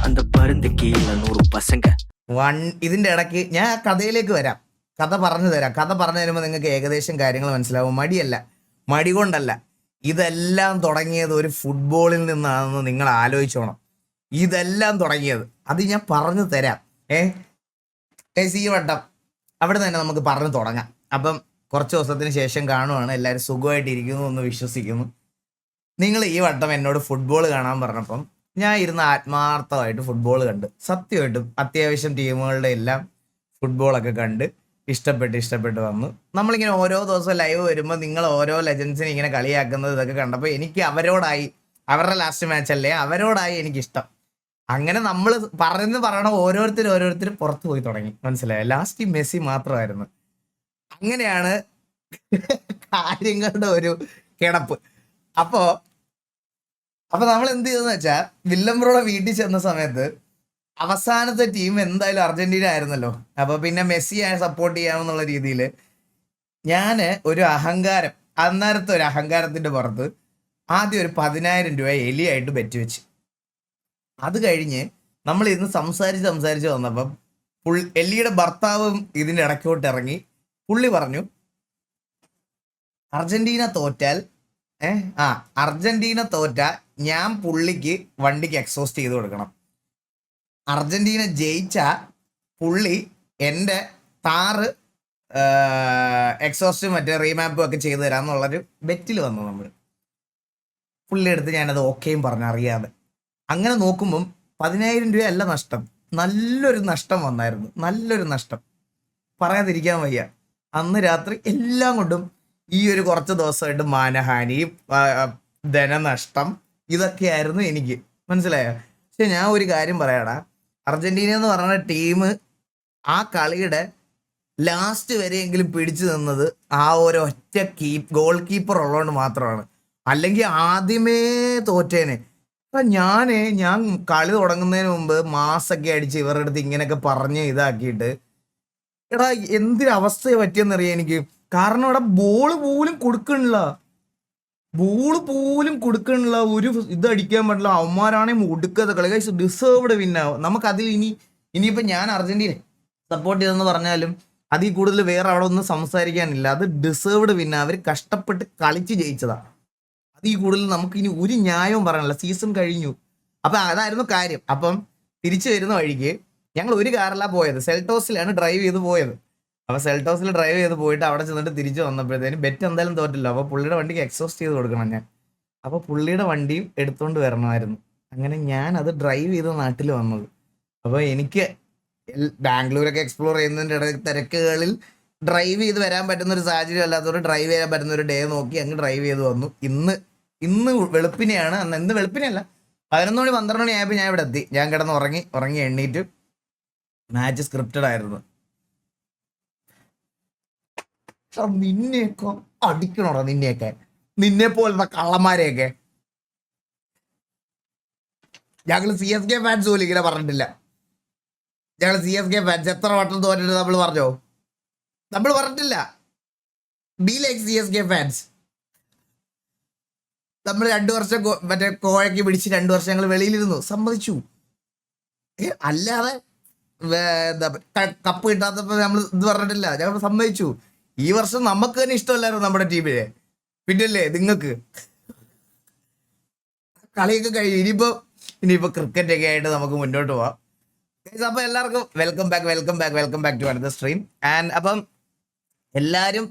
அந்த பருந்து கீழே 100 பசங்க. ഇതിന്റെ ഇടയ്ക്ക് ഞാൻ കഥയിലേക്ക് വരാം. കഥ പറഞ്ഞു തരാം. കഥ പറഞ്ഞു തരുമ്പോൾ നിങ്ങൾക്ക് ഏകദേശം കാര്യങ്ങൾ മനസ്സിലാവും. മടി കൊണ്ടല്ല. ഇതെല്ലാം തുടങ്ങിയത് ഒരു ഫുട്ബോളിൽ നിന്നാണെന്ന് നിങ്ങൾ ആലോചിച്ചോണം. ഇതെല്ലാം തുടങ്ങിയത് അത് ഞാൻ പറഞ്ഞു തരാം. ഈ വട്ടം അവിടെ തന്നെ നമുക്ക് പറഞ്ഞു തുടങ്ങാം. അപ്പം കുറച്ച് ദിവസത്തിന് ശേഷം കാണുവാണ്, എല്ലാവരും സുഖമായിട്ടിരിക്കുന്നു എന്ന് വിശ്വസിക്കുന്നു. നിങ്ങൾ ഈ വട്ടം എന്നോട് ഫുട്ബോൾ കാണാൻ പറഞ്ഞപ്പം ഞാൻ ഇരുന്ന് ആത്മാർത്ഥമായിട്ട് ഫുട്ബോൾ കണ്ട്, സത്യമായിട്ടും അത്യാവശ്യം ടീമുകളുടെ എല്ലാം ഫുട്ബോളൊക്കെ കണ്ട് ഇഷ്ടപ്പെട്ട് വന്നു. നമ്മളിങ്ങനെ ഓരോ ദിവസം ലൈവ് വരുമ്പോൾ നിങ്ങൾ ഓരോ ലെജൻസിനെ ഇങ്ങനെ കളിയാക്കുന്നത് ഇതൊക്കെ കണ്ടപ്പോൾ എനിക്ക് അവരുടെ ലാസ്റ്റ് മാച്ച് അല്ലേ, അവരോടായി എനിക്കിഷ്ടം. അങ്ങനെ നമ്മൾ പറയണ ഓരോരുത്തരും പുറത്തു പോയി തുടങ്ങി. മനസ്സിലായോ? ലാസ്റ്റ് മെസ്സി മാത്രമായിരുന്നു. അങ്ങനെയാണ് കാര്യങ്ങളുടെ ഒരു കിടപ്പ്. അപ്പൊ നമ്മൾ എന്ത് ചെയ്തെന്ന് വെച്ചാൽ, വില്ലംബ്രോടെ വീട്ടിൽ ചെന്ന സമയത്ത് അവസാനത്തെ ടീം എന്തായാലും അർജന്റീന ആയിരുന്നല്ലോ. അപ്പൊ പിന്നെ മെസ്സിയെ സപ്പോർട്ട് ചെയ്യാമെന്നുള്ള രീതിയിൽ ഞാൻ ഒരു അഹങ്കാരം, അന്നേരത്തെ ഒരു അഹങ്കാരത്തിന്റെ പുറത്ത് ആദ്യം ഒരു 10,000 രൂപ എലിയായിട്ട് ബെറ്റ് വെച്ച്. അത് കഴിഞ്ഞ് നമ്മൾ ഇന്ന് സംസാരിച്ച് വന്നപ്പം എല്ലിയുടെ ഭർത്താവും ഇതിന്റെ ഇടയ്ക്കോട്ട് ഇറങ്ങി. പുള്ളി പറഞ്ഞു, അർജന്റീന തോറ്റാൽ ഞാൻ പുള്ളിക്ക് വണ്ടിക്ക് എക്സോസ്റ്റ് ചെയ്ത് കൊടുക്കണം. അർജന്റീന ജയിച്ച പുള്ളി എൻ്റെ താറ് എക്സോസ്റ്റും മറ്റേ റീമാപ്പും ഒക്കെ ചെയ്തു തരാമെന്നുള്ളൊരു ബെറ്റിൽ വന്നു നമ്മൾ. പുള്ളിയുടെ അടുത്ത് ഞാനത് ഓക്കെയും പറഞ്ഞു അറിയാതെ. അങ്ങനെ നോക്കുമ്പം 10,000 രൂപയല്ല നഷ്ടം, നല്ലൊരു നഷ്ടം വന്നായിരുന്നു. നല്ലൊരു നഷ്ടം പറയാതിരിക്കാൻ വയ്യ. അന്ന് രാത്രി എല്ലാം കൊണ്ടും ഈ ഒരു കുറച്ച് ദിവസമായിട്ട് മാനഹാനി, ധനനഷ്ടം, ഇതൊക്കെയായിരുന്നു എനിക്ക്. മനസ്സിലായോ? പക്ഷെ ഞാൻ ഒരു കാര്യം പറയാടാ, അർജന്റീന എന്ന് പറഞ്ഞ ടീം ആ കളിയുടെ ലാസ്റ്റ് വരെയെങ്കിലും പിടിച്ചു നിന്നത് ആ ഒരൊറ്റ ഗോൾ കീപ്പർ ഉള്ളതുകൊണ്ട് മാത്രമാണ്. അല്ലെങ്കിൽ ആദ്യമേ തോറ്റേനെ. ഞാൻ കളി തുടങ്ങുന്നതിന് മുമ്പ് മാസൊക്കെ അടിച്ച് ഇവരുടെ അടുത്ത് ഇങ്ങനെയൊക്കെ പറഞ്ഞ് ഇതാക്കിയിട്ട്, എടാ എന്തൊരവസ്ഥ പറ്റിയെന്നറിയാം എനിക്ക്. കാരണം ഇവിടെ ബോള് പോലും കൊടുക്കണില്ല, ഒരു ഇത് അടിക്കാൻ പറ്റില്ല. അവന്മാരാണെങ്കിൽ ഒടുക്കത്തെ കളി, ഡിസേർവ്ഡ് വിന്നാവും. നമുക്കതിൽ ഇനിയിപ്പോൾ ഞാൻ അർജന്റീന സപ്പോർട്ട് ചെയ്തെന്ന് പറഞ്ഞാലും അതിൽ കൂടുതൽ വേറെ അവിടെ ഒന്നും സംസാരിക്കാനില്ല. അത് ഡിസേർവ്ഡ് വിന്ന, അവർ കഷ്ടപ്പെട്ട് കളിച്ച് ജയിച്ചതാണ്. അതിൽ കൂടുതൽ നമുക്ക് ഇനി ഒരു ന്യായവും പറയാനില്ല. സീസൺ കഴിഞ്ഞു. അപ്പം അതായിരുന്നു കാര്യം. അപ്പം തിരിച്ചു വരുന്ന വഴിക്ക് ഞങ്ങൾ ഒരു കാറിലാണ് പോയത്, സെൽട്ടോസിലാണ് ഡ്രൈവ് ചെയ്ത് പോയത്. അപ്പോൾ സെൽട്ടോസിൽ ഡ്രൈവ് ചെയ്ത് പോയിട്ട് അവിടെ ചെന്നിട്ട് തിരിച്ചു വന്നപ്പോഴത്തേനും ബെറ്റ് എന്തായാലും തോറ്റില്ല. അപ്പോൾ പുള്ളിയുടെ വണ്ടിക്ക് എക്സോസ്റ്റ് ചെയ്ത് കൊടുക്കണം ഞാൻ. അപ്പോൾ പുള്ളിയുടെ വണ്ടിയും എടുത്തുകൊണ്ട് വരണമായിരുന്നു. അങ്ങനെ ഞാൻ അത് ഡ്രൈവ് ചെയ്ത് നാട്ടിൽ വന്നത്. അപ്പോൾ എനിക്ക് ബാംഗ്ലൂരൊക്കെ എക്സ്പ്ലോർ ചെയ്യുന്നതിൻ്റെ ഇടയിൽ തിരക്കുകളിൽ ഡ്രൈവ് ചെയ്ത് വരാൻ പറ്റുന്ന ഒരു സാഹചര്യം അല്ലാത്തതുകൊണ്ട് ഡ്രൈവ് ചെയ്യാൻ പറ്റുന്ന ഒരു ഡേ നോക്കി അങ്ങ് ഡ്രൈവ് ചെയ്ത് വന്നു. ഇന്ന് വെളുപ്പിനെയാണ്, ഇന്ന് വെളുപ്പിനെയല്ല, 11 മണി 12 മണി ആയപ്പോൾ ഞാൻ ഇവിടെ എത്തി. ഞാൻ കിടന്ന് ഉറങ്ങി എണ്ണീറ്റ് മാച്ച് സ്ക്രിപ്റ്റഡ് ആയിരുന്നു. നിന്നെയൊക്കെ അടിക്കണോടാ, നിന്നെ പോലത്തെ കള്ളന്മാരെയൊക്കെ. ഞങ്ങൾ CSK ഫാൻസ് പോലും ഇങ്ങനെ പറഞ്ഞിട്ടില്ല. ഞങ്ങൾ CSK ഫാൻസ് എത്ര വട്ടം തോറ്റിട്ട് നമ്മൾ പറഞ്ഞിട്ടില്ല. Be like CSK fans. നമ്മൾ 2 വർഷം മറ്റേ കോഴയ്ക്ക് പിടിച്ച് 2 വർഷം ഞങ്ങൾ വെളിയിലിരുന്നു, സമ്മതിച്ചു. അല്ലാതെ കപ്പ് കിട്ടാത്തപ്പോൾ നമ്മൾ ഇത് പറഞ്ഞിട്ടില്ല, ഞങ്ങൾ സമ്മതിച്ചു. ഈ വർഷം നമുക്ക് തന്നെ ഇഷ്ടമല്ലായിരുന്നു നമ്മുടെ ടീമിനെ, പിന്നല്ലേ നിങ്ങൾക്ക്. കളിയൊക്കെ കഴിഞ്ഞു. ഇനിയിപ്പോ ക്രിക്കറ്റ് ഒക്കെ ആയിട്ട് നമുക്ക് മുന്നോട്ട് പോവാം. അപ്പൊ എല്ലാവർക്കും welcome back to another stream. And അപ്പം എല്ലാവരും